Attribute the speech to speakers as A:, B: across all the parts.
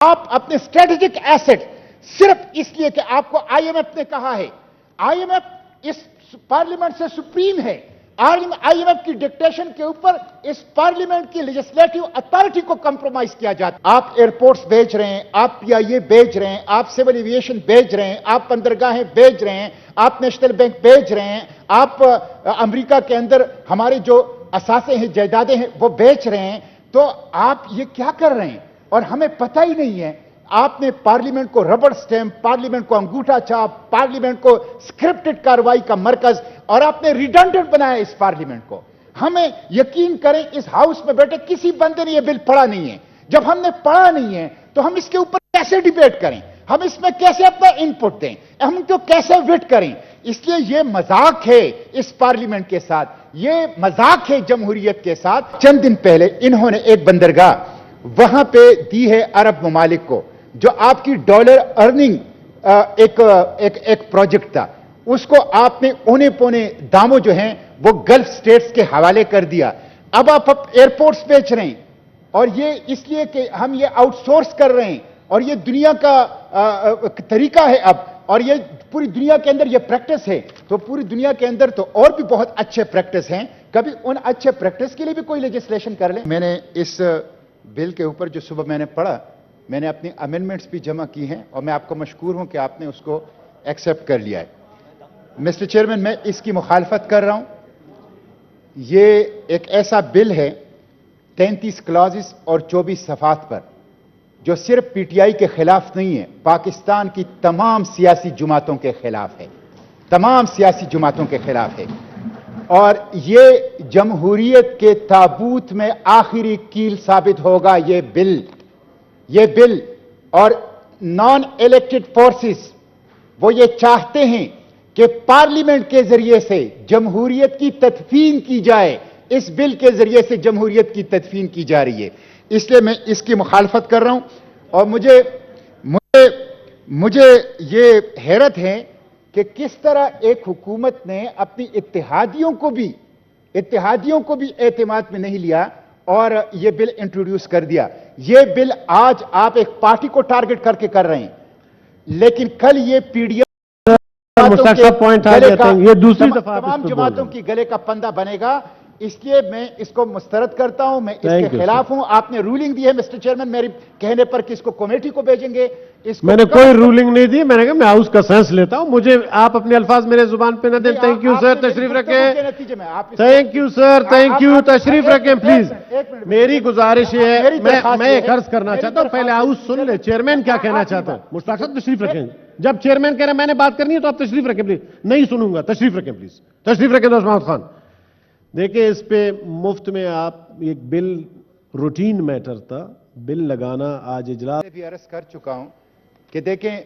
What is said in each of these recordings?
A: आप अपने strategic asset सिर्फ इसलिए कि आपको आईएमएफ ने कहा है, आईएमएफ इस पार्लियामेंट से सुप्रीम है, आईएमएफ की डिक्टेशन के ऊपर इस पार्लियामेंट की लेजिस्लेटिव अथॉरिटी को कंप्रोमाइज किया जाता है। आप एयरपोर्ट्स बेच रहे हैं, आप पीआईए बेच रहे हैं, आप सिविल एविएशन बेच रहे हैं, आप बंदरगाहें बेच रहे हैं, आप नेशनल बैंक बेच रहे हैं, आप अमेरिका के अंदर हमारे जो असासे हैं, जायदादें हैं, वो बेच रहे हैं। तो आप ये क्या कर रहे हैं और हमें पता ही नहीं है। आपने पार्लियामेंट को रबर स्टैंप, पार्लियामेंट को अंगूठा छाप, पार्लियामेंट को स्क्रिप्टेड कार्रवाई का मरकज और आपने रिडंडेंट बनाया इस पार्लियामेंट को। हमें यकीन करें, इस हाउस में बैठे किसी बंदे ने यह बिल पढ़ा नहीं है। जब हमने पढ़ा नहीं है तो हम इसके ऊपर कैसे डिबेट करें, हम इसमें कैसे अपना इनपुट दें, हम इनको कैसे विट करें। इसलिए यह मजाक है इस पार्लियामेंट के साथ, यह मजाक है जमहूरियत के साथ। चंद दिन पहले इन्होंने एक बंदरगाह वहां पे दी है अरब ममालिक को, जो आपकी डॉलर अर्निंग एक प्रोजेक्ट था। उसको आपने औने पौने दामों जो हैं वो गल्फ स्टेट्स के हवाले कर दिया। अब आप एयरपोर्ट्स बेच रहे हैं और ये इसलिए कि हम ये आउटसोर्स कर रहे हैं और ये दुनिया का तरीका है अब, और ये पूरी दुनिया के अंदर ये प्रैक्टिस है। तो पूरी दुनिया के अंदर तो और भी बहुत अच्छे प्रैक्टिस हैं, कभी उन अच्छे प्रैक्टिस के लिए भी कोई लेजिस्लेशन कर ले। मैंने इस बिल के ऊपर जो सुबह मैंने पढ़ा, मैंने अपनी अमेंडमेंट्स भी जमा की हैं और मैं आपको मशकूर हूं कि आपने उसको एक्सेप्ट कर लिया है। मिस्टर चेयरमैन, मैं इसकी मुखालफत कर रहा हूं। ये एक ऐसा बिल है 33 क्लॉजेस और 24 सफात पर, जो सिर्फ पीटीआई के खिलाफ नहीं है, पाकिस्तान की तमाम सियासी जमातों के खिलाफ है, तमाम सियासी जमातों के खिलाफ है। और ये जमहूरियत के ताबूत में आखिरी कील साबित होगा ये बिल। और नॉन इलेक्टेड फोर्सेस वो ये चाहते हैं कि पार्लियामेंट के जरिए से जमहूरियत की तदफीन की जाए। इस बिल के जरिए से जमहूरियत की तदफीन की जा रही है, इसलिए मैं इसकी मुखालफत कर रहा हूं। और मुझे ये हैरत है कि किस तरह एक हुकूमत ने अपनी इत्तेहादियों को भी एतमाद में नहीं लिया और यह बिल इंट्रोड्यूस कर दिया। यह बिल आज आप एक पार्टी को टारगेट करके कर रहे हैं, लेकिन कल ये पीडीएफ ये दूसरी दफा तमाम जमातों की गले का पंदा बनेगा। इसलिए मैं इसको मुस्तरद करता हूं, मैं इसके खिलाफ हूं। आपने रूलिंग दी है मिस्टर चेयरमैन मेरे कहने पर कि इसको कमेटी को भेजेंगे।
B: मैंने कोई रूलिंग नहीं दी, मैंने कहा मैं हाउस का सेंस लेता हूं, मुझे आप अपने अल्फाज मेरे जुबान पे न दें। थैंक यू सर, तशरीफ रखें। Thank you sir, thank you, तशरीफ रखें प्लीज। मेरी गुजारिश है, मैं एक अर्ज करना चाहता हूं, पहले हाउस सुन ले चेयरमैन क्या कहना चाहता है। मुश्ताक साहब तशरीफ रखें। जब चेयरमैन कह रहे हैं मैंने बात करनी है तो आप तशरीफ रखें प्लीज। नहीं सुनूंगा, तशरीफ रखें प्लीज, तशरीफ रखें। दोस्त महमूद खान, देखिए इस पे मुफ्त में आप एक बिल रूटीन मैटर था, बिल लगाना आज इजलास
A: भी अर्ज कर चुका हूं कि देखें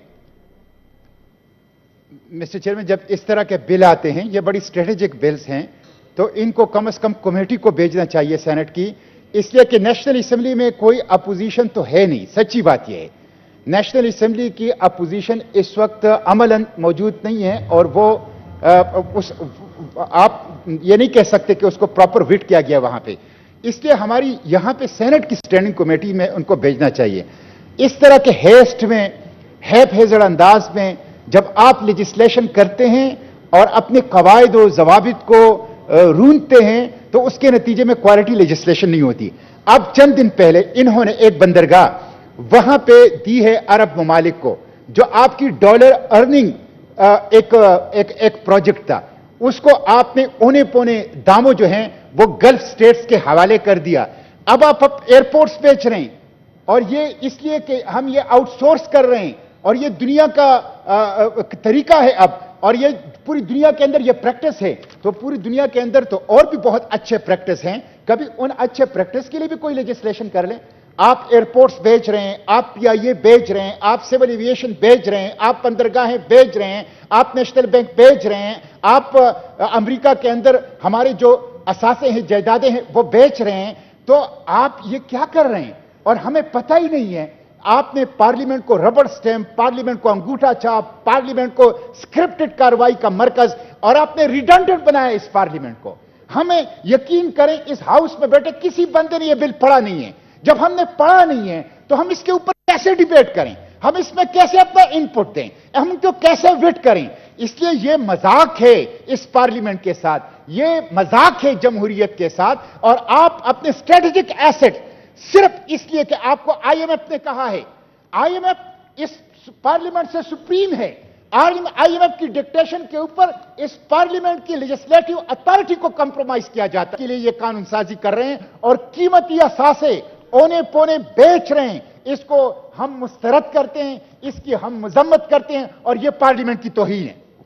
A: मिस्टर चेयरमैन, जब इस तरह के बिल आते हैं, ये बड़ी स्ट्रेटेजिक बिल्स हैं, तो इनको कम से कम कमेटी को भेजना चाहिए सेनेट की। इसलिए कि नेशनल असेंबली में कोई अपोजिशन तो है नहीं, सच्ची बात यह है। नेशनल असेंबली की अपोजिशन इस वक्त अमलन मौजूद नहीं है और वो आप ये नहीं कह सकते कि उसको प्रॉपर विट किया गया वहां पे। इसलिए हमारी यहां पे सेनेट की स्टैंडिंग कमेटी में उनको भेजना चाहिए। इस तरह के हेस्ट में, हैप-हेज़र्ड अंदाज में जब आप लेजिस्लेशन करते हैं और अपने कवायद और ज़वाबित को रूंधते हैं, तो उसके नतीजे में क्वालिटी लेजिस्लेशन नहीं होती। अब चंद दिन पहले इन्होंने एक बंदरगाह वहां पे दी है अरब ममालिक को, जो आपकी डॉलर अर्निंग एक प्रोजेक्ट था। उसको आपने औने पौने दामों जो हैं वो गल्फ स्टेट्स के हवाले कर दिया। अब आप एयरपोर्ट्स बेच रहे हैं और ये इसलिए कि हम ये आउटसोर्स कर रहे हैं और ये दुनिया का तरीका है अब, और ये पूरी दुनिया के अंदर ये प्रैक्टिस है। तो पूरी दुनिया के अंदर तो और भी बहुत अच्छे प्रैक्टिस हैं, कभी उन अच्छे प्रैक्टिस के लिए भी कोई लेजिस्लेशन कर ले। आप एयरपोर्ट्स बेच रहे हैं, आप पीआईए बेच रहे हैं, आप सिविल एविएशन बेच रहे हैं, आप बंदरगाहें बेच रहे हैं, आप नेशनल बैंक बेच रहे हैं, आप अमेरिका के अंदर हमारे जो असासे हैं, जायदादें हैं, वो बेच रहे हैं। तो आप ये क्या कर रहे हैं और हमें पता ही नहीं है। आपने पार्लियामेंट को रबर स्टैंप, पार्लियामेंट को अंगूठा छाप, पार्लियामेंट को स्क्रिप्टेड कार्रवाई का मरकज और आपने रिडंडेंट बनाया इस पार्लियामेंट को। हमें यकीन करें, इस हाउस में बैठे किसी बंदे ने यह बिल पढ़ा नहीं है। जब हमने पढ़ा नहीं है तो हम इसके ऊपर कैसे डिबेट करें, हम इसमें कैसे अपना इनपुट दें, हम इनको कैसे विट करें। इसलिए ये मजाक है इस पार्लियामेंट के साथ, ये मजाक है जमहूरियत के साथ, और आप अपने स्ट्रेटेजिक एसेट सिर्फ इसलिए कि आपको आईएमएफ ने कहा है, आईएमएफ इस पार्लियामेंट से सुप्रीम है, आईएमएफ की डिक्टेशन के ऊपर इस पार्लियामेंट की लेजिस्लेटिव अथॉरिटी को कंप्रोमाइज किया जाता है। के लिए ये कानून साजी कर रहे हैं और कीमती असासे औने पौने बेच रहे हैं। इसको हम मुस्तरद करते हैं, इसकी हम मजम्मत करते हैं, और ये पार्लियामेंट की तौहीन है।